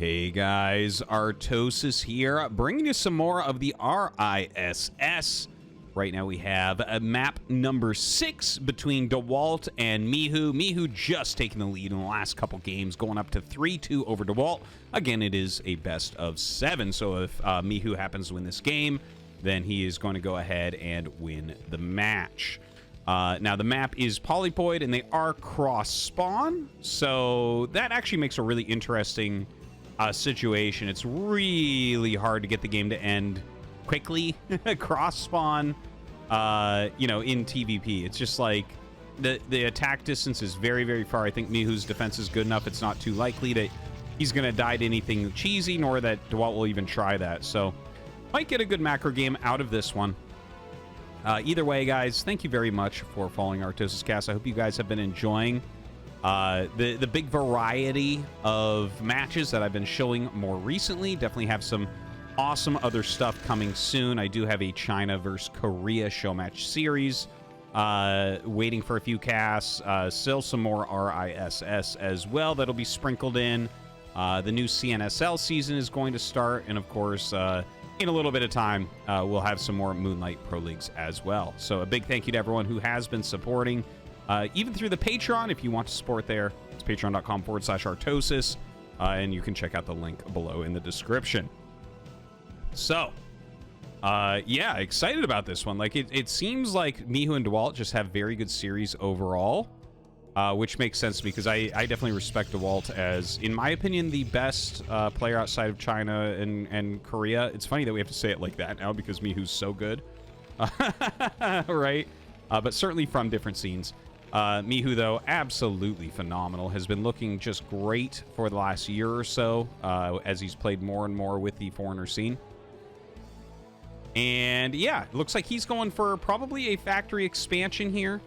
Hey guys, Artosis here, bringing you some more of the RISS. Right now we have a map number 6 between Dewalt and Mihu. Mihu just taking the lead in the last couple games, going up to 3-2 over Dewalt. Again, it is a best of 7, so if Mihu happens to win this game, then he is going to go ahead and win the match. Now, the map is polypoid, and they are cross-spawn, so that actually makes a really interesting situation. It's really hard to get the game to end quickly. Cross-spawn, you know, in TVP. It's just like the attack distance is very, very far. I think Mihu's defense is good enough. It's not too likely that he's going to die to anything cheesy, nor that Dewalt will even try that. So, might get a good macro game out of this one. Either way, guys, thank you very much for following ArtosisCasts. I hope you guys have been enjoying the big variety of matches that I've been showing more recently. Definitely have some awesome other stuff coming soon. I do have a China versus Korea show match series waiting for a few casts. Still some more RISS as well that'll be sprinkled in. The new CNSL season is going to start, and of course, in a little bit of time, we'll have some more Moonlight Pro Leagues as well. So a big thank you to everyone who has been supporting, even through the Patreon. If you want to support there, it's patreon.com/Artosis, and you can check out the link below in the description. So, yeah, excited about this one. Like, it seems like Mihu and Dewalt just have very good series overall, which makes sense to me because I definitely respect Dewalt as, in my opinion, the best player outside of China and Korea. It's funny that we have to say it like that now because Mihu's so good, right? But certainly from different scenes. Mihu, though, absolutely phenomenal. Has been looking just great for the last year or so as he's played more and more with the foreigner scene. And yeah, it looks like he's going for probably a factory expansion here.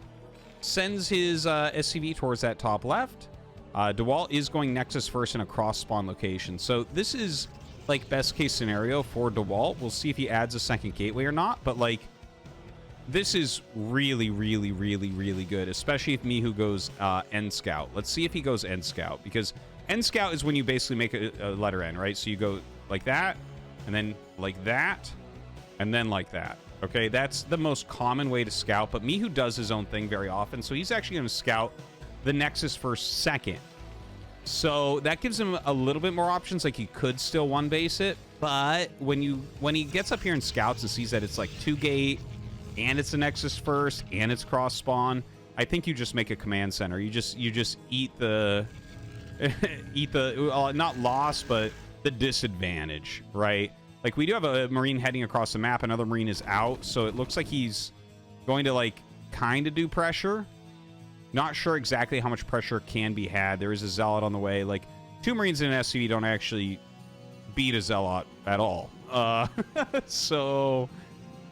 Sends his SCV towards that top left. Dewalt is going Nexus first in a cross-spawn location. So this is, like, best case scenario for Dewalt. We'll see if he adds a second gateway or not. But, like, this is really, really, really, really good, especially if Mihu goes End Scout. Let's see if he goes End Scout, because End Scout is when you basically make a letter N, right? So you go like that, and then like that, and then like that. Okay, that's the most common way to scout, but Mihu does his own thing very often, so he's actually going to scout the Nexus first second. So that gives him a little bit more options. Like, he could still one base it, but when he gets up here and scouts and sees that it's like 2-gate, and it's a Nexus first, and it's cross spawn, I think you just make a command center. You just eat the not loss, but the disadvantage, right? Like, we do have a Marine heading across the map. Another Marine is out, so it looks like he's going to, like, kind of do pressure. Not sure exactly how much pressure can be had. There is a Zealot on the way. Like, 2 Marines in an SCV don't actually beat a Zealot at all. So,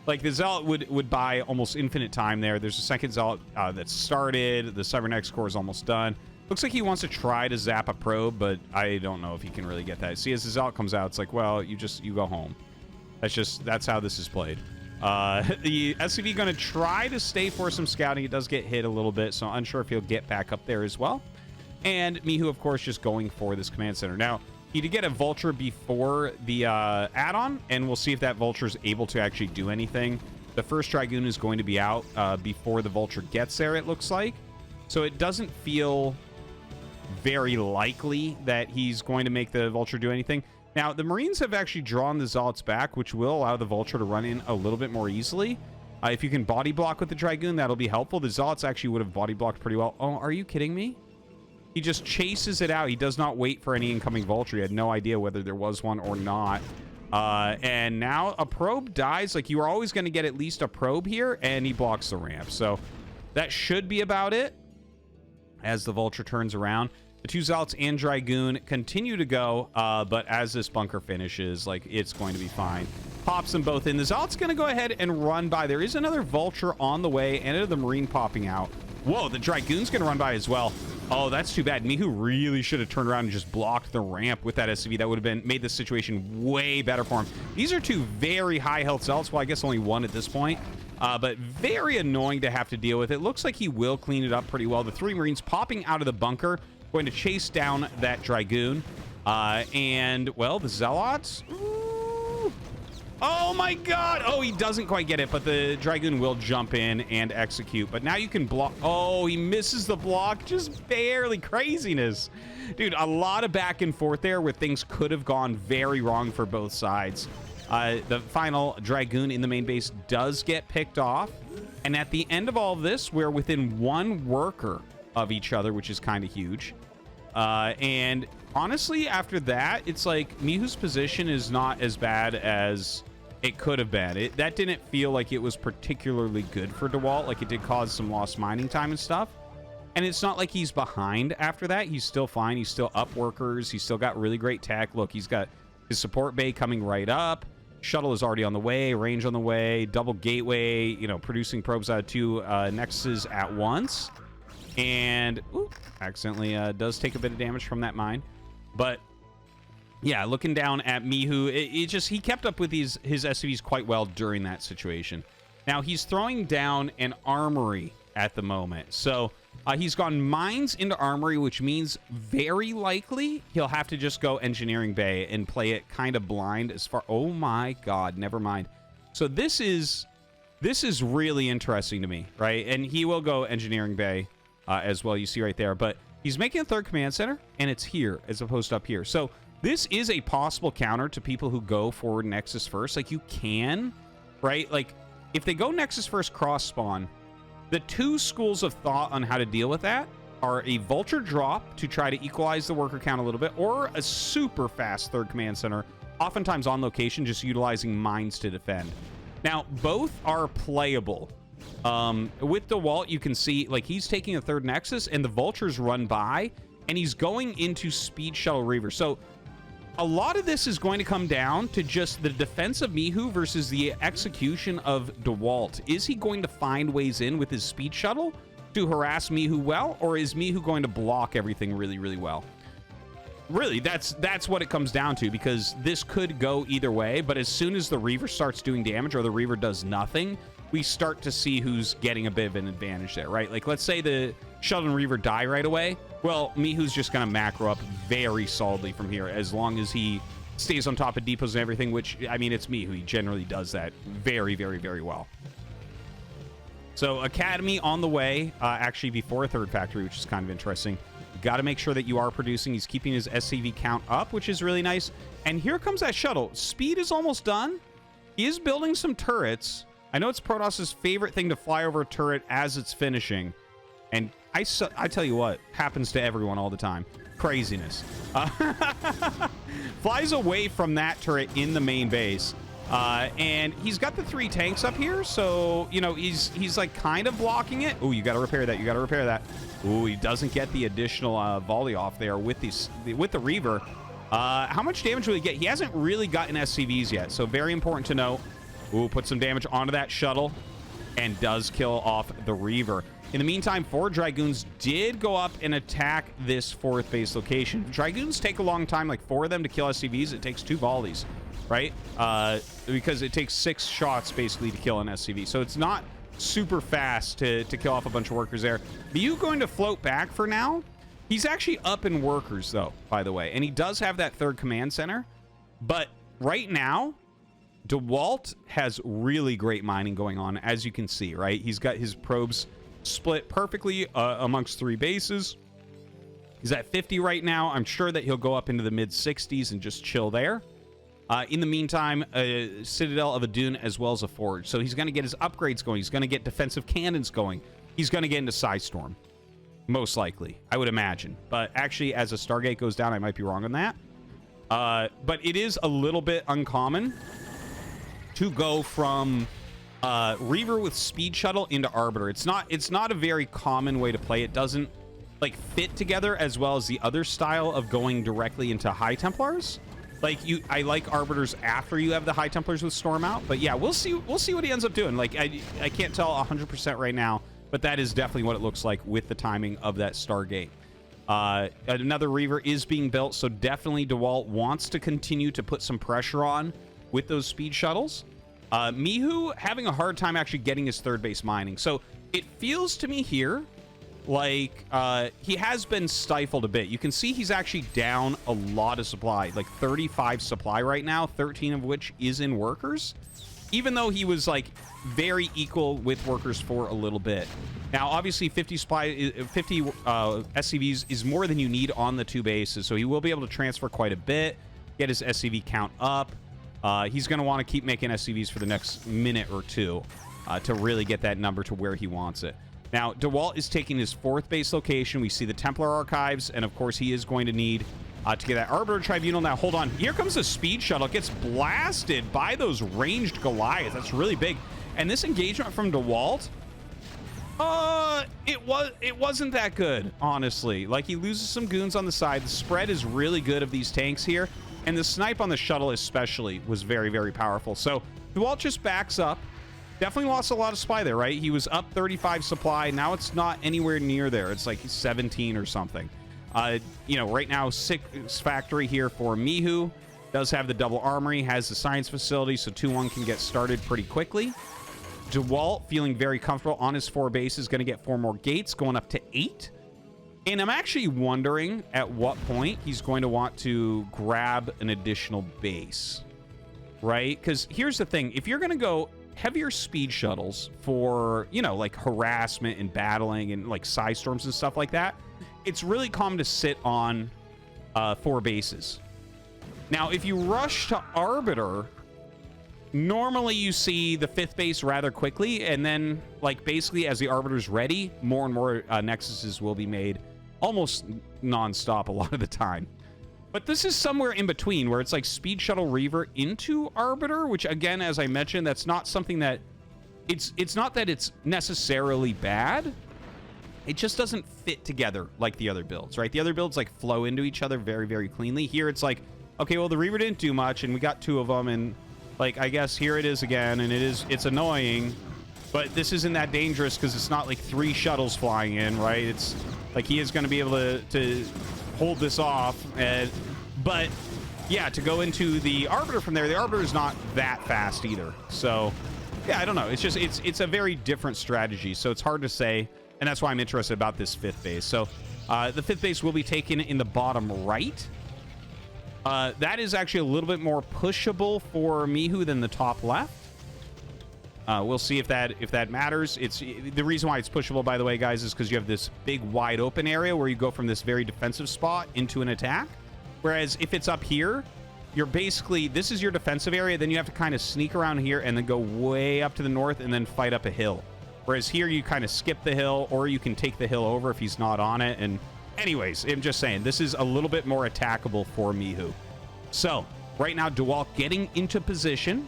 like, the Zealot would buy almost infinite time there. There's a second Zealot that's started. The Cybernex core is almost done. Looks like he wants to try to zap a probe, but I don't know if he can really get that. See, as the Zealot comes out, it's like, well, you go home. That's how this is played. The SCV going to try to stay for some scouting. It does get hit a little bit, so I'm unsure if he'll get back up there as well. And Mihu, of course, just going for this command center. Now, he did get a Vulture before the add-on, and we'll see if that Vulture is able to actually do anything. The first Dragoon is going to be out before the Vulture gets there, it looks like. So it doesn't feel very likely that he's going to make the Vulture do anything. Now, the Marines have actually drawn the Zealots back, which will allow the Vulture to run in a little bit more easily. If you can body block with the Dragoon, that'll be helpful. The Zealots actually would have body blocked pretty well. Oh, are you kidding me? He just chases it out. He does not wait for any incoming Vulture. He had no idea whether there was one or not. And now a probe dies. Like, you are always going to get at least a probe here, and he blocks the ramp. So that should be about it as the Vulture turns around. The 2 Zealots and Dragoon continue to go, but as this bunker finishes, like, it's going to be fine. Pops them both in. The Zealot's going to go ahead and run by. There is another Vulture on the way, and another Marine popping out. Whoa, the Dragoon's going to run by as well. Oh, that's too bad. Mihu really should have turned around and just blocked the ramp with that SCV. That would have made the situation way better for him. These are 2 very high health Zealots. Well, I guess only 1 at this point. But very annoying to have to deal with. It looks like he will clean it up pretty well. The 3 Marines popping out of the bunker, going to chase down that Dragoon. And, well, the Zealots. Ooh. Oh, my God. Oh, he doesn't quite get it, but the Dragoon will jump in and execute. But now you can block. Oh, he misses the block. Just barely. Craziness. Dude, a lot of back and forth there where things could have gone very wrong for both sides. The final Dragoon in the main base does get picked off. And at the end of all of this, we're within 1 worker of each other, which is kind of huge. And honestly, after that, it's like Mihu's position is not as bad as it could have been. That didn't feel like it was particularly good for Dewalt. Like, it did cause some lost mining time and stuff. And it's not like he's behind after that. He's still fine. He's still up workers. He's still got really great tech. Look, he's got his support bay coming right up. Shuttle is already on the way. Range on the way. Double gateway, you know, producing probes out of 2 nexuses at once. And, accidentally does take a bit of damage from that mine. But yeah, looking down at Mihu, he kept up with his SCVs quite well during that situation. Now, he's throwing down an armory at the moment. So he's gone mines into armory, which means very likely he'll have to just go engineering bay and play it kind of blind as far. Oh my God, never mind. So this is really interesting to me, right? And he will go engineering bay as well. You see right there, but he's making a 3rd command center, and it's here as opposed to up here. So this is a possible counter to people who go forward Nexus first. Like, you can, right? Like, if they go Nexus first cross spawn, the 2 schools of thought on how to deal with that are a Vulture drop to try to equalize the worker count a little bit, or a super fast 3rd command center, oftentimes on location, just utilizing mines to defend. Now, both are playable. With Dewalt, you can see, like, he's taking a 3rd Nexus, and the Vultures run by, and he's going into Speed Shuttle Reaver. So a lot of this is going to come down to just the defense of Mihu versus the execution of Dewalt. Is he going to find ways in with his Speed Shuttle to harass Mihu well, or is Mihu going to block everything really, really well? Really, that's what it comes down to, because this could go either way, but as soon as the Reaver starts doing damage or the Reaver does nothing, we start to see who's getting a bit of an advantage there, right? Like, let's say the Shuttle and Reaver die right away. Well, Mihu's just going to macro up very solidly from here, as long as he stays on top of depots and everything, which, I mean, it's Mihu. He generally does that very, very, very well. So, Academy on the way, actually before a 3rd factory, which is kind of interesting. Got to make sure that you are producing. He's keeping his SCV count up, which is really nice. And here comes that shuttle. Speed is almost done. He is building some turrets. I know it's Protoss's favorite thing to fly over a turret as it's finishing. And I tell you what, happens to everyone all the time. Craziness. Flies away from that turret in the main base. And he's got the 3 tanks up here, so, you know, he's like kind of blocking it. Oh, you got to repair that. You got to repair that. Oh, he doesn't get the additional volley off there with the Reaver. How much damage will he get? He hasn't really gotten SCVs yet, so very important to know. Ooh, put some damage onto that shuttle and does kill off the Reaver. In the meantime, 4 Dragoons did go up and attack this 4th base location. Dragoons take a long time, like 4 of them to kill SCVs. It takes 2 volleys, right? Because it takes 6 shots basically to kill an SCV. So it's not super fast to kill off a bunch of workers there. Mihu going to float back for now. He's actually up in workers, though, by the way. And he does have that 3rd command center. But right now, Dewalt has really great mining going on, as you can see, right? He's got his probes split perfectly amongst 3 bases. He's at 50 right now. I'm sure that he'll go up into the mid-60s and just chill there. In the meantime, a Citadel of a Dune as well as a Forge. So he's going to get his upgrades going. He's going to get defensive cannons going. He's going to get into Psystorm. Most likely, I would imagine. But actually, as a Stargate goes down, I might be wrong on that. But it is a little bit uncommon to go from Reaver with Speed Shuttle into Arbiter. It's not a very common way to play. It doesn't like fit together as well as the other style of going directly into High Templars. Like I like Arbiters after you have the High Templars with Storm out. But yeah, we'll see what he ends up doing. Like I can't tell 100% right now, but that is definitely what it looks like with the timing of that Stargate. Another Reaver is being built, so definitely Dewalt wants to continue to put some pressure on with those speed shuttles. Mihu having a hard time actually getting his 3rd base mining. So it feels to me here like he has been stifled a bit. You can see he's actually down a lot of supply, like 35 supply right now, 13 of which is in workers, even though he was like very equal with workers for a little bit. Now, obviously, 50 SCVs is more than you need on the 2 bases, so he will be able to transfer quite a bit, get his SCV count up. He's going to want to keep making SCVs for the next minute or two to really get that number to where he wants it. Now, Dewalt is taking his 4th base location. We see the Templar Archives, and of course, he is going to need to get that Arbiter Tribunal. Now, hold on. Here comes the Speed Shuttle. It gets blasted by those ranged Goliaths. That's really big. And this engagement from Dewalt, it wasn't that good, honestly. Like, he loses some goons on the side. The spread is really good of these tanks here. And the snipe on the shuttle especially was very, very powerful. So, Dewalt just backs up. Definitely lost a lot of supply there, right? He was up 35 supply. Now it's not anywhere near there. It's like 17 or something. You know, right now, 6 factory here for Mihu. Does have the double armory, has the science facility, so 2-1 can get started pretty quickly. Dewalt, feeling very comfortable on his 4 bases, going to get 4 more gates, going up to 8. And I'm actually wondering at what point he's going to want to grab an additional base, right? Because here's the thing. If you're going to go heavier speed shuttles for, you know, like harassment and battling and like psi storms and stuff like that, it's really common to sit on 4 bases. Now, if you rush to Arbiter, normally you see the 5th base rather quickly, and then like basically as the Arbiter's ready, more and more Nexuses will be made almost non-stop a lot of the time. But this is somewhere in between where it's like Speed Shuttle Reaver into Arbiter, which again, as I mentioned, that's not something that it's not that it's necessarily bad. It just doesn't fit together like the other builds, right? The other builds like flow into each other very, very cleanly. Here it's like, okay, well, the Reaver didn't do much and we got 2 of them, and like, I guess here it is again, and it's annoying, but this isn't that dangerous because it's not like 3 shuttles flying in, right? It's like he is going to be able to hold this off, but yeah, to go into the Arbiter from there, the Arbiter is not that fast either. So yeah, I don't know. It's just it's a very different strategy, so it's hard to say, and that's why I'm interested about this 5th base. So the 5th base will be taken in the bottom right. That is actually a little bit more pushable for Mihu than the top left. We'll see if that matters. It's the reason why it's pushable, by the way, guys, is because you have this big wide open area where you go from this very defensive spot into an attack. Whereas if it's up here, you're basically, this is your defensive area, then you have to kind of sneak around here and then go way up to the north and then fight up a hill. Whereas here you kind of skip the hill, or you can take the hill over if he's not on it. And anyways, I'm just saying, this is a little bit more attackable for Mihu. So right now, Dewalt getting into position.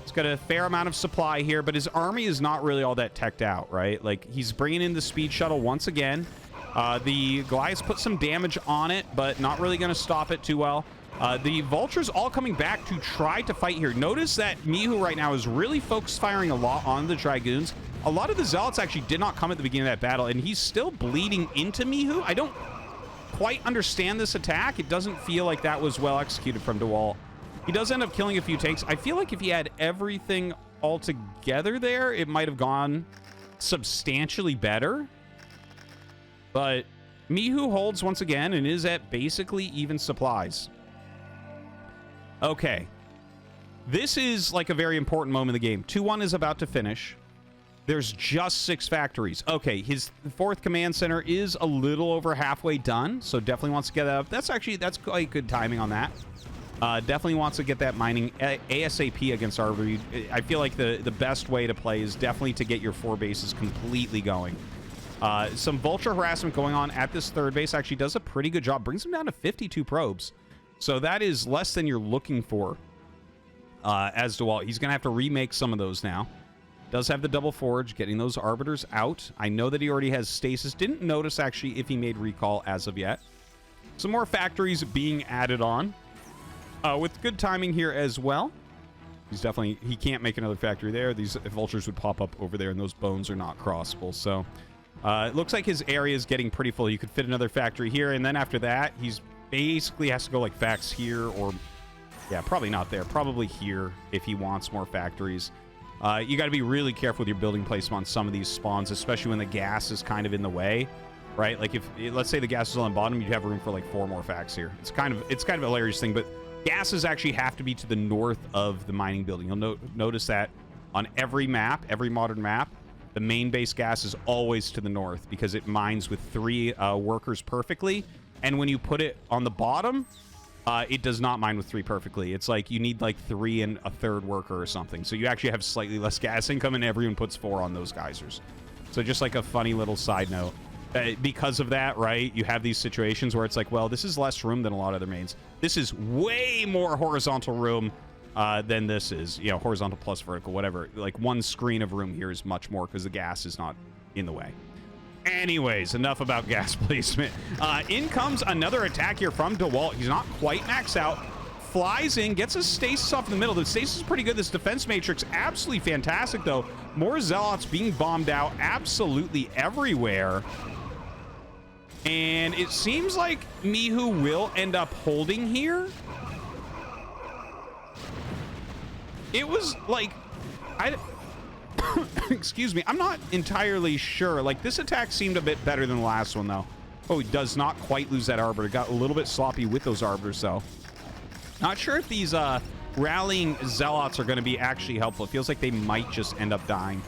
He's got a fair amount of supply here, but his army is not really all that teched out, right? Like, he's bringing in the speed shuttle once again. The Goliaths put some damage on it, but not really going to stop it too well. The Vultures all coming back to try to fight here. Notice that Mihu right now is really focused firing a lot on the Dragoons. A lot of the Zealots actually did not come at the beginning of that battle, and he's still bleeding into Mihu. I don't quite understand this attack. It doesn't feel like that was well executed from Dewalt. He does end up killing a few tanks. I feel like if he had everything all together there, it might have gone substantially better. But Mihu holds once again and is at basically even supplies. Okay. This is like a very important moment in the game. 2-1 is about to finish. There's just 6 factories. Okay, his 4th command center is a little over halfway done, so definitely wants to get that up. That's quite good timing on that. Definitely wants to get that mining ASAP against Arbiter. I feel like the best way to play is definitely to get your 4 bases completely going. Some Vulture harassment going on at this 3rd base actually does a pretty good job. Brings him down to 52 probes. So that is less than you're looking for as Dewalt. He's going to have to remake some of those now. Does have the double forge, getting those Arbiters out. I know that he already has stasis. Didn't notice, actually, if he made recall as of yet. Some more factories being added on. With good timing here as well. He can't make another factory there. These Vultures would pop up over there, and those bones are not crossable. So it looks like his area is getting pretty full. You could fit another factory here, and then after that, he's basically has to go like facts here, or yeah, probably not there. Probably here if he wants more factories. You got to be really careful with your building placement on some of these spawns, especially when the gas is kind of in the way, right? Like if, let's say the gas is on the bottom, you'd have room for like 4 more facts here. It's kind of a hilarious thing, but gases actually have to be to the north of the mining building. You'll notice that on every map, every modern map, the main base gas is always to the north because it mines with 3 workers perfectly. And when you put it on the bottom, it does not mine with 3 perfectly. It's like you need like 3 and a third worker or something. So you actually have slightly less gas income, and everyone puts 4 on those geysers. So just like a funny little side note. Because of that, right, you have these situations where it's like, well, this is less room than a lot of other mains. This is way more horizontal room than this is. You know, horizontal plus vertical, whatever. Like 1 screen of room here is much more because the gas is not in the way. Anyways, enough about gas placement. In comes another attack here from Dewalt. He's not quite maxed out. Flies in, gets a stasis off in the middle. The stasis is pretty good. This defense matrix, absolutely fantastic, though. More zealots being bombed out absolutely everywhere. And it seems like Mihu will end up holding here. It was like... excuse me, I'm not entirely sure. Like, this attack seemed a bit better than the last one, though. Oh, he does not quite lose that arbiter. Got a little bit sloppy with those arbiters, though. Not sure if these rallying zealots are going to be actually helpful. It feels like they might just end up dying.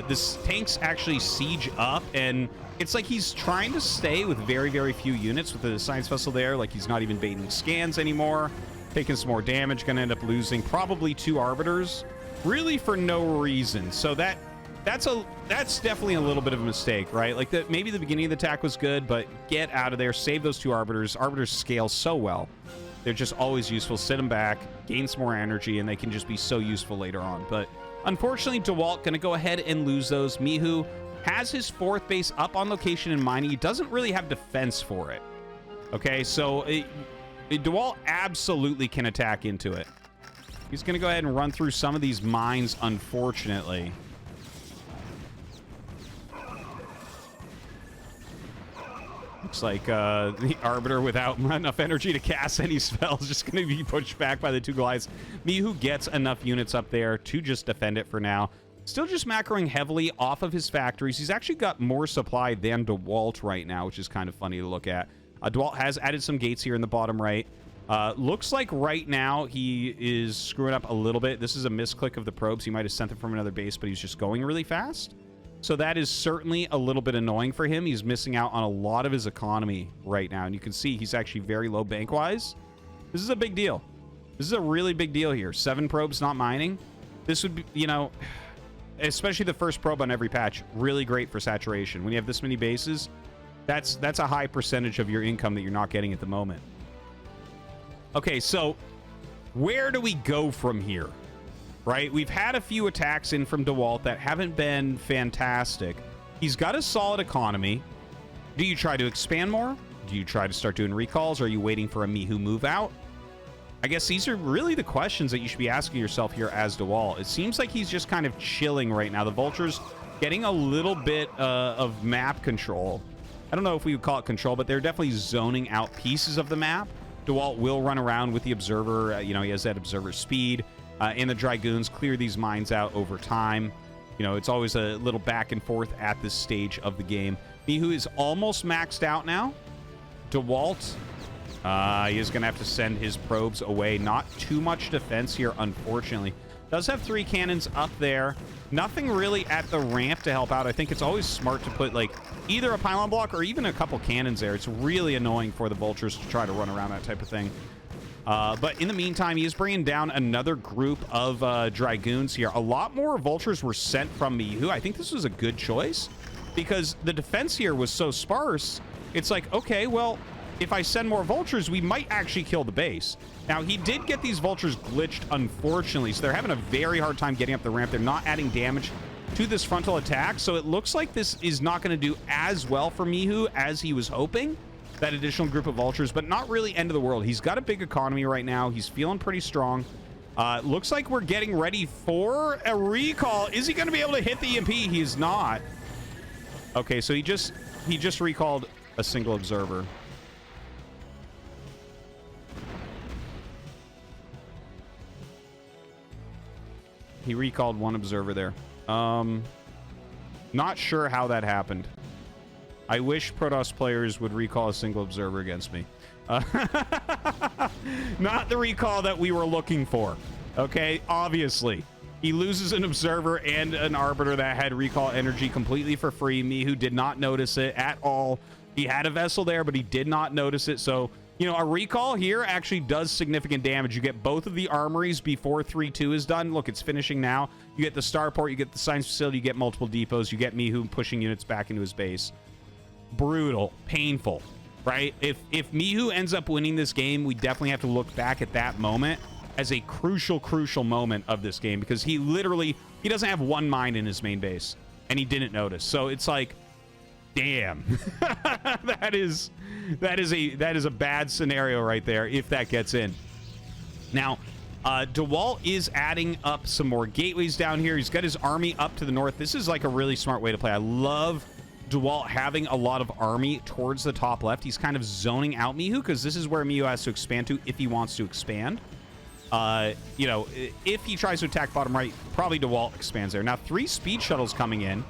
This tank's actually siege up, and it's like he's trying to stay with very, very few units with the science vessel there. Like, he's not even baiting scans anymore. Taking some more damage. Going to end up losing probably 2 arbiters. Really for no reason. So that's definitely a little bit of a mistake, right? Like, maybe the beginning of the attack was good, but get out of there. Save those 2 arbiters. Arbiters scale so well. They're just always useful. Sit them back, gain some more energy, and they can just be so useful later on. But unfortunately, Dewalt going to go ahead and lose those. Mihu has his 4th base up on location in mining. He doesn't really have defense for it. Okay, so Dewalt absolutely can attack into it. He's going to go ahead and run through some of these mines, unfortunately. Looks like the Arbiter, without enough energy to cast any spells, is just going to be pushed back by the 2 Goliaths. Mihu gets enough units up there to just defend it for now. Still just macroing heavily off of his factories. He's actually got more supply than Dewalt right now, which is kind of funny to look at. Dewalt has added some gates here in the bottom right. Looks like right now he is screwing up a little bit. This is a misclick of the probes. He might have sent them from another base, but he's just going really fast. So that is certainly a little bit annoying for him. He's missing out on a lot of his economy right now. And you can see he's actually very low bank-wise. This is a big deal. This is a really big deal here. 7 probes not mining. This would be, you know, especially the first probe on every patch, really great for saturation. When you have this many bases, that's a high percentage of your income that you're not getting at the moment. Okay, so where do we go from here? Right? We've had a few attacks in from Dewalt that haven't been fantastic. He's got a solid economy. Do you try to expand more? Do you try to start doing recalls? Or are you waiting for a Mihu move out? I guess these are really the questions that you should be asking yourself here as Dewalt. It seems like he's just kind of chilling right now. The Vulture's getting a little bit of map control. I don't know if we would call it control, but they're definitely zoning out pieces of the map. Dewalt will run around with the Observer. You know, he has that Observer speed. And the Dragoons clear these mines out over time. You know, it's always a little back and forth at this stage of the game. Mihu is almost maxed out now. Dewalt, he is going to have to send his probes away. Not too much defense here, unfortunately. Does have 3 cannons up there. Nothing really at the ramp to help out. I think it's always smart to put, like, either a pylon block or even a couple cannons there. It's really annoying for the Vultures to try to run around that type of thing. But in the meantime, he is bringing down another group of Dragoons here. A lot more Vultures were sent from Mihu. I think this was a good choice because the defense here was so sparse. It's like, okay, well, if I send more Vultures, we might actually kill the base. Now, he did get these Vultures glitched, unfortunately, so they're having a very hard time getting up the ramp. They're not adding damage to this frontal attack, so it looks like this is not going to do as well for Mihu as he was hoping. That additional group of Vultures, but not really end of the world. He's got a big economy right now. He's feeling pretty strong. Looks like we're getting ready for a recall. Is he going to be able to hit the EMP? He is not. Okay, so he just recalled a single Observer. He recalled one observer there. Not sure how that happened. I wish Protoss players would recall a single observer against me. Not the recall that we were looking for. Okay, obviously. He loses an observer and an arbiter that had recall energy completely for free. Mihu did not notice it at all. He had a vessel there, but he did not notice it. So, you know, a recall here actually does significant damage. You get both of the armories before 3-2 is done. Look, it's finishing now. You get the starport, you get the science facility, you get multiple depots, you get Mihu pushing units back into his base. Brutal, painful, right? If Mihu ends up winning this game, we definitely have to look back at that moment as a crucial moment of this game, because he doesn't have one mine in his main base and he didn't notice. So it's like, damn. that is a bad scenario right there if that gets in. Now, Dewalt is adding up some more gateways down here. He's got his army up to the north. This is like a really smart way to play. I love Dewalt having a lot of army towards the top left. He's kind of zoning out Mihu, because this is where Mihu has to expand to if he wants to expand. You know, if he tries to attack bottom right, probably Dewalt expands there. Now, 3 speed shuttles coming in.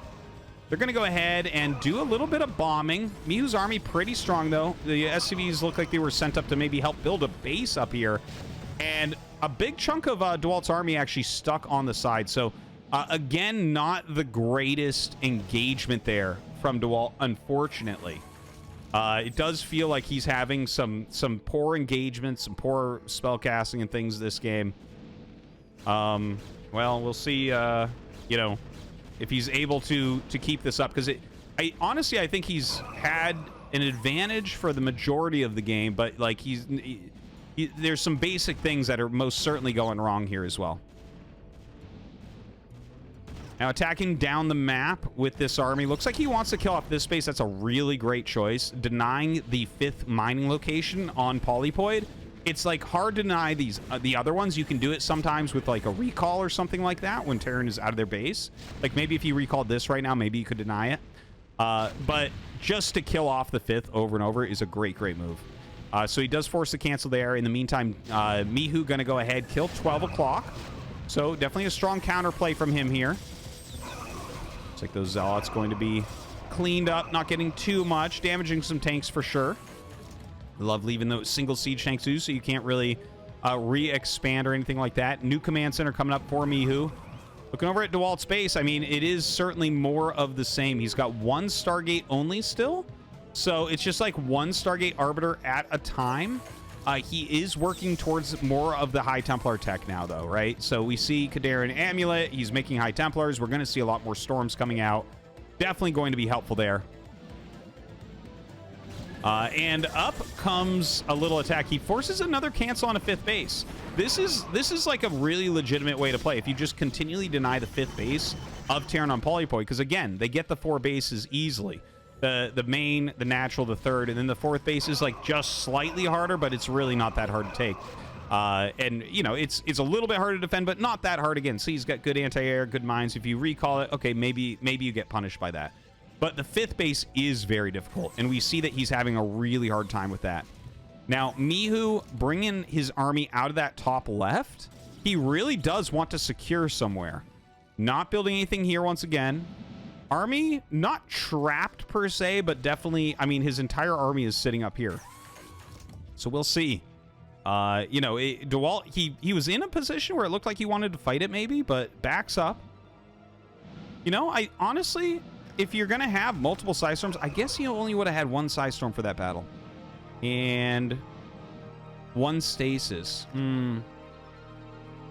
They're going to go ahead and do a little bit of bombing. Mihu's army pretty strong, though. The SCVs look like they were sent up to maybe help build a base up here. And a big chunk of Dewalt's army actually stuck on the side. So, again, not the greatest engagement there from Dewalt, unfortunately. It does feel like he's having some poor engagement, some poor spell casting and things this game. Well, we'll see, you know, if he's able to keep this up, because honestly, I think he's had an advantage for the majority of the game, but like there's some basic things that are most certainly going wrong here as well. Now, attacking down the map with this army. Looks like he wants to kill off this base. That's a really great choice. Denying the 5th mining location on Polypoid. It's like hard to deny these the other ones. You can do it sometimes with like a recall or something like that when Terran is out of their base. Like maybe if you recalled this right now, maybe you could deny it. But just to kill off the 5th over and over is a great move. So he does force to cancel there. In the meantime, Mihu going to go ahead, kill 12 o'clock. So definitely a strong counterplay from him here. Looks like those Zealots going to be cleaned up, not getting too much, damaging some tanks for sure. Love leaving those single siege tanks too, so you can't really re-expand or anything like that. New command center coming up for Mihu. Looking over at Dewalt's base, I mean, it is certainly more of the same. He's got 1 Stargate only still, so it's just like 1 Stargate Arbiter at a time. He is working towards more of the High Templar tech now, though, right? So we see Kadarin Amulet. He's making High Templars. We're going to see a lot more Storms coming out. Definitely going to be helpful there. And up comes a little attack. He forces another cancel on a 5th base. This is like a really legitimate way to play. If you just continually deny the 5th base of Terran on Polypoid, because again, they get the 4 bases easily. The main, the natural, the 3rd, and then the 4th base is like just slightly harder, but it's really not that hard to take. And you know, it's a little bit harder to defend, but not that hard again. See, he's got good anti-air, good mines. If you recall it, okay, maybe you get punished by that. But the 5th base is very difficult, and we see that he's having a really hard time with that. Now, Mihu bringing his army out of that top left, he really does want to secure somewhere. Not building anything here once again. Army, not trapped per se, but definitely, I mean, his entire army is sitting up here. So we'll see. You know, Dewalt, he was in a position where it looked like he wanted to fight it maybe, but backs up. You know, I honestly, if you're going to have multiple Psi Storms, I guess he only would have had 1 Psi Storm for that battle. And 1 Stasis.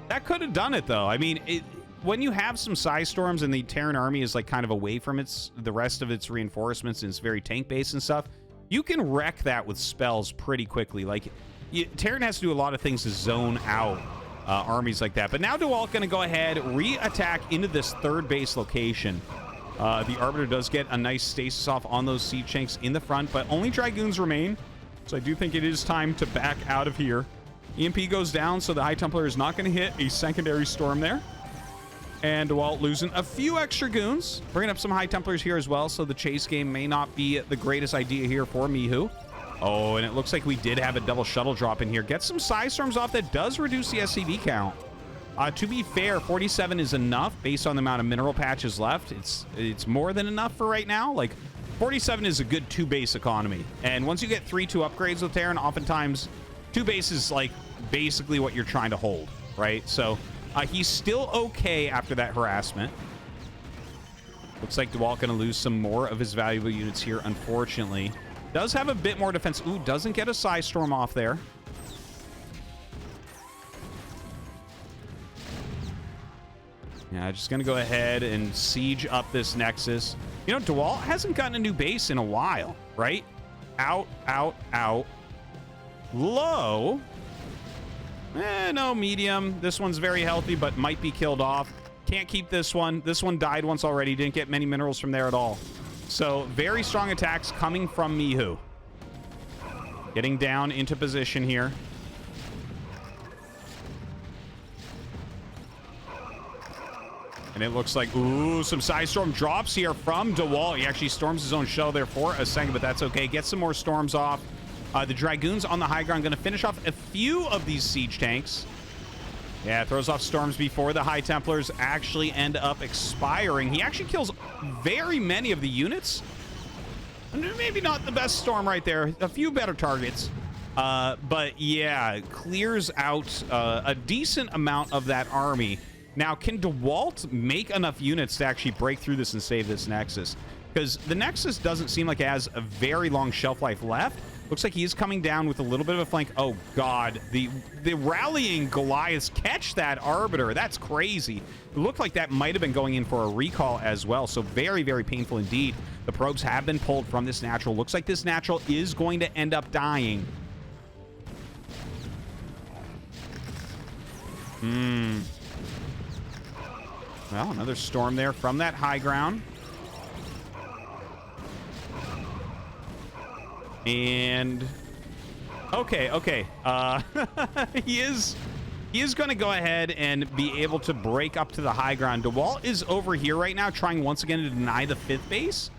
That could have done it, though. I mean, when you have some Psi Storms and the Terran army is like kind of away from the rest of its reinforcements and it's very tank-based and stuff, you can wreck that with spells pretty quickly. Like, Terran has to do a lot of things to zone out armies like that. But now Dewalt going to go ahead, re-attack into this 3rd base location. The Arbiter does get a nice stasis off on those siege tanks in the front, but only Dragoons remain. So I do think it is time to back out of here. EMP goes down, so the High Templar is not going to hit a secondary storm there. And Dewalt losing a few extra goons, bringing up some High Templars here as well, so the chase game may not be the greatest idea here for Mihu. Oh, and it looks like we did have a double shuttle drop in here. Get some Psi Storms off. That does reduce the SCV count. To be fair, 47 is enough based on the amount of mineral patches left. It's more than enough for right now. Like, 47 is a good 2 base economy. And once you get 3-2 upgrades with Terran, oftentimes 2 base is like basically what you're trying to hold, right? So he's still okay after that harassment. Looks like Dewalt going to lose some more of his valuable units here, unfortunately. Does have a bit more defense. Ooh, doesn't get a Psy Storm off there. Yeah, just going to go ahead and siege up this Nexus. You know, Dewalt hasn't gotten a new base in a while, right? Out, out, out. Low. No, medium. This one's very healthy, but might be killed off. Can't keep this one. This one died once already. Didn't get many minerals from there at all. So, very strong attacks coming from Mihu. Getting down into position here. And it looks like, ooh, some Psy Storm drops here from Dewalt. He actually storms his own shell there for a second, but that's okay. Get some more storms off. The Dragoons on the high ground going to finish off a few of these siege tanks. Yeah, throws off storms before the High Templars actually end up expiring. He actually kills very many of the units. Maybe not the best storm right there. A few better targets. But yeah, clears out a decent amount of that army. Now, can Dewalt make enough units to actually break through this and save this Nexus? Because the Nexus doesn't seem like it has a very long shelf life left. Looks like he is coming down with a little bit of a flank. Oh, God. The rallying Goliaths catch that Arbiter. That's crazy. It looked like that might have been going in for a recall as well. So very, very painful indeed. The probes have been pulled from this natural. Looks like this natural is going to end up dying. Well, another storm there from that high ground. And okay. He is going to go ahead and be able to break up to the high ground. Dewalt is over here right now trying once again to deny the 5th base.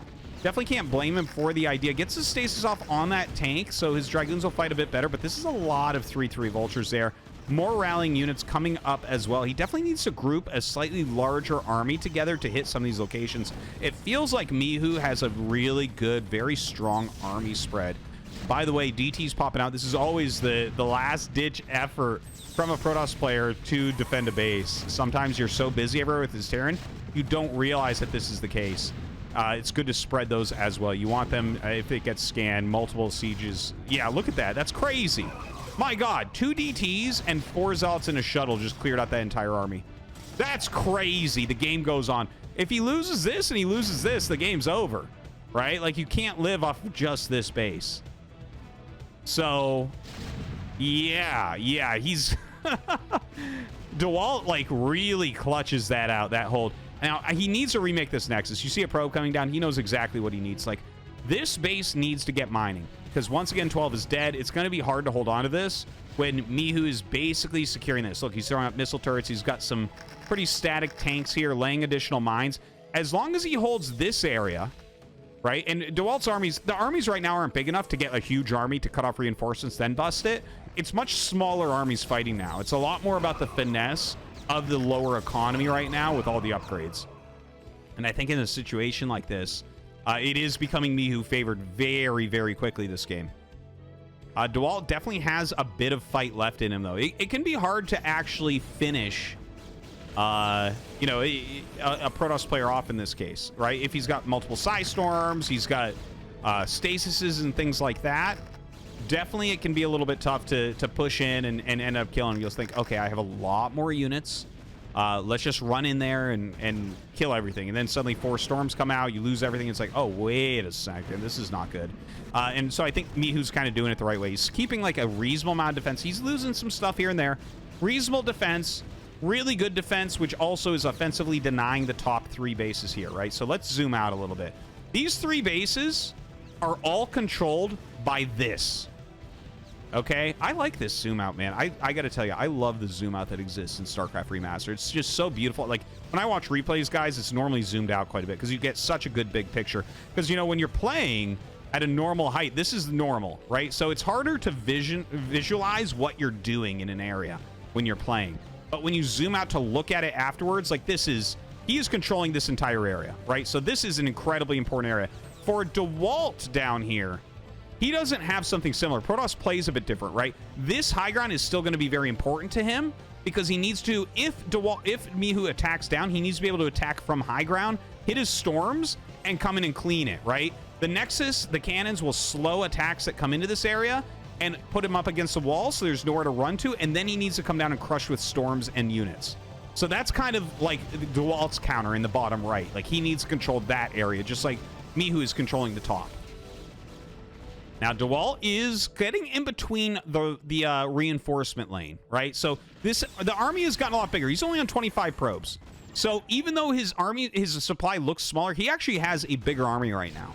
Definitely can't blame him for the idea. Gets his stasis off on that tank, so his Dragoons will fight a bit better, but this is a lot of 3-3 vultures there. More rallying units coming up as well. He definitely needs to group a slightly larger army together to hit some of these locations. It feels like Mihu has a really good, very strong army spread. By the way, DT's popping out. This is always the last-ditch effort from a Protoss player to defend a base. Sometimes you're so busy everywhere with his Terran, you don't realize that this is the case. It's good to spread those as well. You want them, if it gets scanned, multiple sieges. Yeah, look at that. That's crazy. My God, 2 DTs and 4 Zealots in a shuttle just cleared out that entire army. That's crazy. The game goes on. If he loses this and he loses this, the game's over, right? Like, you can't live off of just this base. So, yeah, he's... Dewalt, like, really clutches that out, that hold. Now, he needs to remake this Nexus. You see a probe coming down. He knows exactly what he needs. Like, this base needs to get mining. Because once again, 12 is dead. It's going to be hard to hold on to this when Mihu is basically securing this. Look, he's throwing up missile turrets. He's got some pretty static tanks here, laying additional mines. As long as he holds this area, right? And Dewalt's armies, the armies right now aren't big enough to get a huge army to cut off reinforcements, then bust it. It's much smaller armies fighting now. It's a lot more about the finesse of the lower economy right now with all the upgrades. And I think in a situation like this, it is becoming Mihu favored very, very quickly this game. Dewalt definitely has a bit of fight left in him, though. It can be hard to actually finish, you know, a Protoss player off in this case, right? If he's got multiple Psy Storms, he's got stasises and things like that. Definitely it can be a little bit tough to push in and end up killing. You'll think, okay, I have a lot more units. Let's just run in there and kill everything. And then suddenly 4 storms come out. You lose everything. It's like, oh, wait a second. This is not good. And so I think Mihu's kind of doing it the right way. He's keeping like a reasonable amount of defense. He's losing some stuff here and there. Reasonable defense. Really good defense, which also is offensively denying the top 3 bases here, right? So let's zoom out a little bit. These 3 bases are all controlled by this. Okay, I like this zoom out, man. I gotta tell you, I love the zoom out that exists in StarCraft Remastered. It's just so beautiful. Like, when I watch replays, guys, it's normally zoomed out quite a bit because you get such a good big picture. Because, you know, when you're playing at a normal height, this is normal, right? So it's harder to visualize what you're doing in an area when you're playing. but when you zoom out to look at it afterwards, like he is controlling this entire area, right? So this is an incredibly important area. For Dewalt down here, he doesn't have something similar. Protoss plays a bit different, right? This high ground is still going to be very important to him because he needs to, if Mihu attacks down, he needs to be able to attack from high ground, hit his storms, and come in and clean it, right? The Nexus, the cannons will slow attacks that come into this area and put him up against the wall so there's nowhere to run to, and then he needs to come down and crush with storms and units. So that's kind of like Dewalt's counter in the bottom right. Like, he needs to control that area, just like Mihu is controlling the top. Now, Dewalt is getting in between the reinforcement lane, right? So the army has gotten a lot bigger. He's only on 25 probes. So even though his supply looks smaller, he actually has a bigger army right now.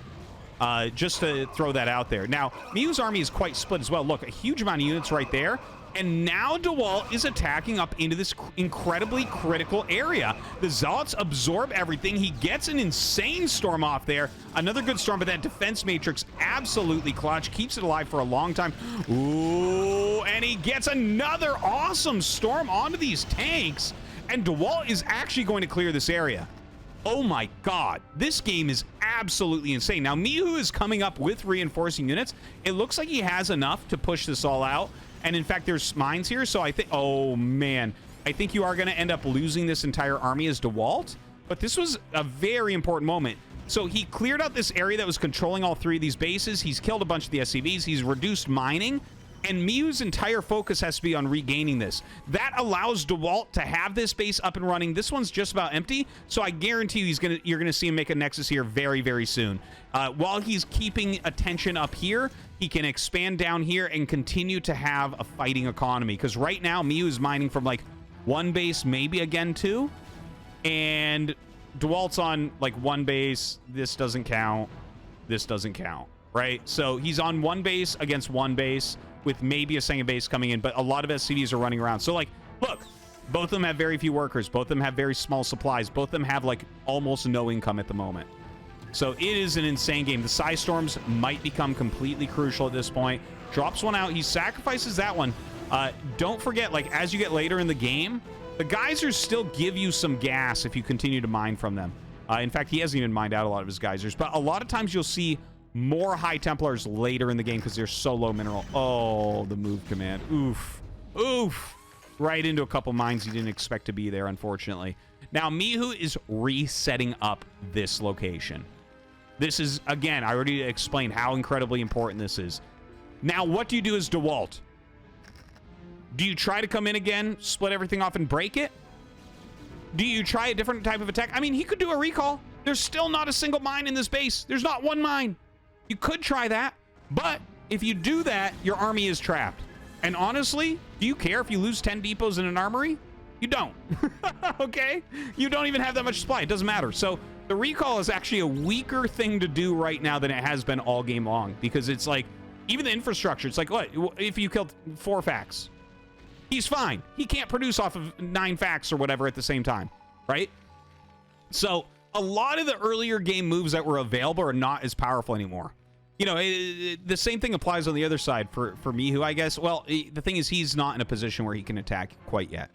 Just to throw that out there. Now, Mihu's army is quite split as well. Look, a huge amount of units right there. And now Dewalt is attacking up into this incredibly critical area. The Zealots absorb everything. He gets an insane storm off there. Another good storm, but that defense matrix absolutely clutch. Keeps it alive for a long time. Ooh, and he gets another awesome storm onto these tanks. And Dewalt is actually going to clear this area. Oh my god, this game is absolutely insane. Now, Mihu is coming up with reinforcing units. It looks like he has enough to push this all out. And in fact, there's mines here, so I think, oh man, I think you are going to end up losing this entire army as Dewalt. But this was a very important moment. So he cleared out this area that was controlling all three of these bases. He's killed a bunch of the SCVs. He's reduced mining. And Mihu's entire focus has to be on regaining this. That allows Dewalt to have this base up and running. This one's just about empty, so I guarantee you you're gonna see him make a Nexus here very, very soon. While he's keeping attention up here, he can expand down here and continue to have a fighting economy. Because right now, Mihu is mining from like one base, maybe again two, and Dewalt's on like one base. This doesn't count. This doesn't count, right? So he's on one base against one base, with maybe a second base coming in, but a lot of SCVs are running around. So, like, look, both of them have very few workers. Both of them have very small supplies. Both of them have, like, almost no income at the moment. So it is an insane game. The Psy Storms might become completely crucial at this point. Drops one out. He sacrifices that one. Don't forget, like, as you get later in the game, the geysers still give you some gas if you continue to mine from them. In fact, he hasn't even mined out a lot of his geysers, but a lot of times you'll see more High Templars later in the game because they're so low mineral. Oh, the move command. Oof. Oof. Right into a couple mines he didn't expect to be there, unfortunately. Now, Mihu is resetting up this location. This is, again, I already explained how incredibly important this is. Now, what do you do as Dewalt? Do you try to come in again, split everything off, and break it? Do you try a different type of attack? I mean, he could do a recall. There's still not a single mine in this base. There's not one mine. You could try that, but if you do that, your army is trapped. And honestly, do you care if you lose 10 depots in an armory? You don't. Okay? You don't even have that much supply. It doesn't matter. So the recall is actually a weaker thing to do right now than it has been all game long, because it's like, even the infrastructure, it's like, what if you killed 4 facts? He's fine. He can't produce off of 9 facts or whatever at the same time, right? So a lot of the earlier game moves that were available are not as powerful anymore. You know, the same thing applies on the other side for Mihu, I guess. Well, the thing is, he's not in a position where he can attack quite yet.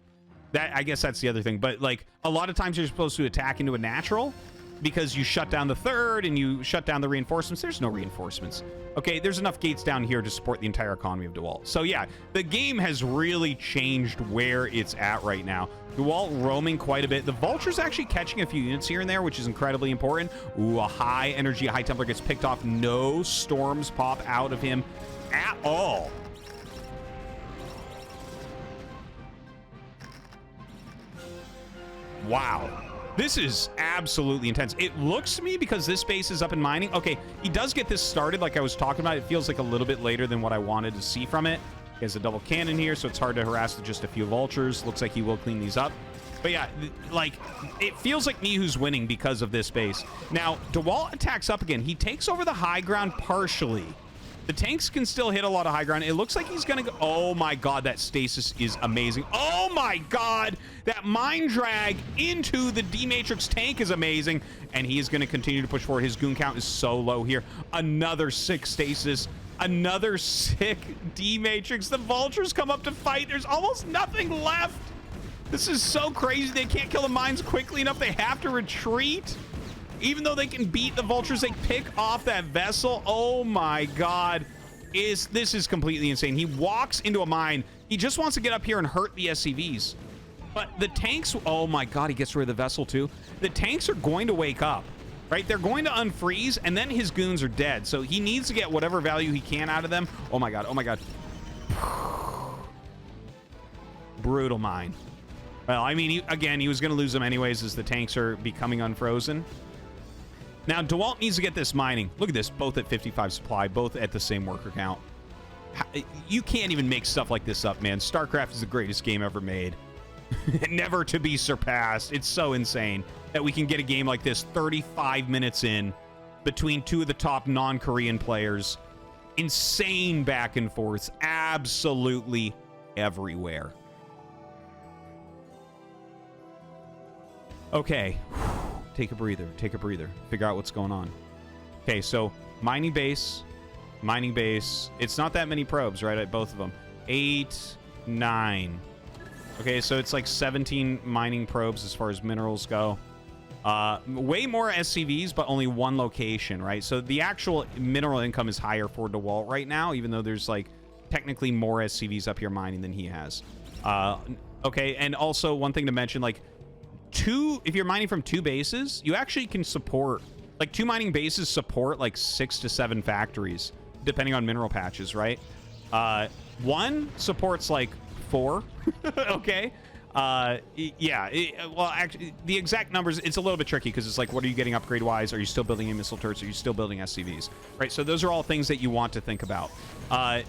I guess that's the other thing. But, like, a lot of times you're supposed to attack into a natural because you shut down the third and you shut down the reinforcements. There's no reinforcements. Okay, there's enough gates down here to support the entire economy of Dewalt. So, yeah, the game has really changed where it's at right now. Dewalt roaming quite a bit. The Vulture's actually catching a few units here and there, which is incredibly important. Ooh, a high energy High Templar gets picked off. No storms pop out of him at all. Wow. This is absolutely intense. It looks to me, because this base is up and mining. Okay, he does get this started like I was talking about. It feels like a little bit later than what I wanted to see from it. He has a double cannon here, so it's hard to harass with just a few vultures. Looks like he will clean these up. But yeah, like, it feels like Mihu's winning because of this base. Now, Dewalt attacks up again. He takes over the high ground partially. The tanks can still hit a lot of high ground. It looks like he's going to go... Oh, my God. That stasis is amazing. Oh, my God. That mine drag into the D-Matrix tank is amazing. And he is going to continue to push forward. His goon count is so low here. Another sick stasis. Another sick D-Matrix. The vultures come up to fight. There's almost nothing left. This is so crazy. They can't kill the mines quickly enough. They have to retreat. Even though they can beat the vultures, they pick off that vessel. Oh my god. This is completely insane. He walks into a mine. He just wants to get up here and hurt the SCVs. But the tanks, oh my god, he gets rid of the vessel too. The tanks are going to wake up, right? They're going to unfreeze, and then his goons are dead. So he needs to get whatever value he can out of them. Oh my god, oh my god. Brutal mine. Well, I mean, he was going to lose them anyways as the tanks are becoming unfrozen. Now, Dewalt needs to get this mining. Look at this, both at 55 supply, both at the same worker count. You can't even make stuff like this up, man. StarCraft is the greatest game ever made. Never to be surpassed. It's so insane that we can get a game like this 35 minutes in between two of the top non-Korean players. Insane back and forths. Absolutely everywhere. Okay. Take a breather. Take a breather. Figure out what's going on. Okay, so mining base. Mining base. It's not that many probes, right? At both of them. 8, 9. Okay, so it's like 17 mining probes as far as minerals go. Way more SCVs, but only one location, right? So the actual mineral income is higher for Dewalt right now, even though there's like technically more SCVs up here mining than he has. Okay, and also one thing to mention, like if you're mining from 2 bases, you actually can support, like 2 mining bases support like 6 to 7 factories, depending on mineral patches, right? 1 supports like 4. Okay. Yeah. Well, actually, the exact numbers, it's a little bit tricky because it's like, what are you getting upgrade-wise? Are you still building in missile turrets? Are you still building SCVs? Right? So those are all things that you want to think about.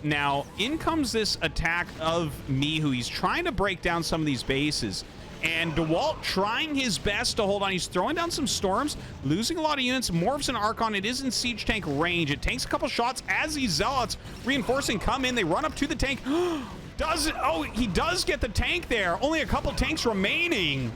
Now, in comes this attack of Mihu. He's trying to break down some of these bases. And Dewalt trying his best to hold on. He's throwing down some storms, losing a lot of units, morphs an Archon. It is in siege tank range. It takes a couple shots as these zealots reinforcing come in. They run up to the tank. Oh, he does get the tank there. Only a couple tanks remaining.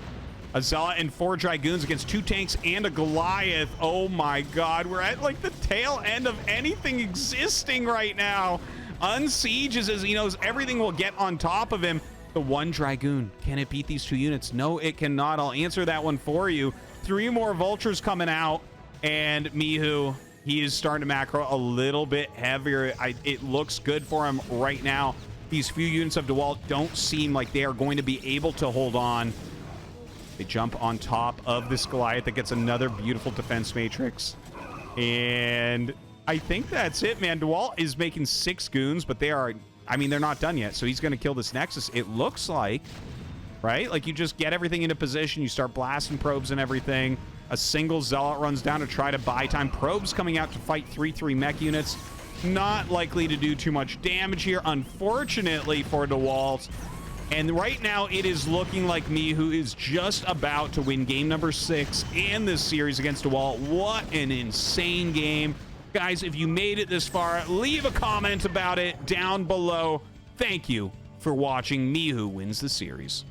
A zealot and 4 dragoons against 2 tanks and a Goliath. Oh my god, we're at like the tail end of anything existing right now. Unsieges as he knows everything will get on top of him. The 1 dragoon, can it beat these 2 units? No, it cannot. I'll answer that one for you. 3 more vultures coming out, and Mihu, he is starting to macro a little bit heavier. It looks good for him right now. These few units of Dewalt don't seem like they are going to be able to hold on. They jump on top of this Goliath that gets another beautiful defense matrix. And I think that's it, man. Dewalt is making 6 goons, but they are, I mean, they're not done yet. So he's going to kill this Nexus, it looks like, right? Like you just get everything into position. You start blasting probes and everything. A single Zealot runs down to try to buy time. Probes coming out to fight 3-3 mech units. Not likely to do too much damage here, unfortunately, for Dewalt. And right now, it is looking like Mihu is just about to win game number 6 in this series against Dewalt. What an insane game. Guys, if you made it this far, leave a comment about it down below. Thank you for watching. Mihu wins the series.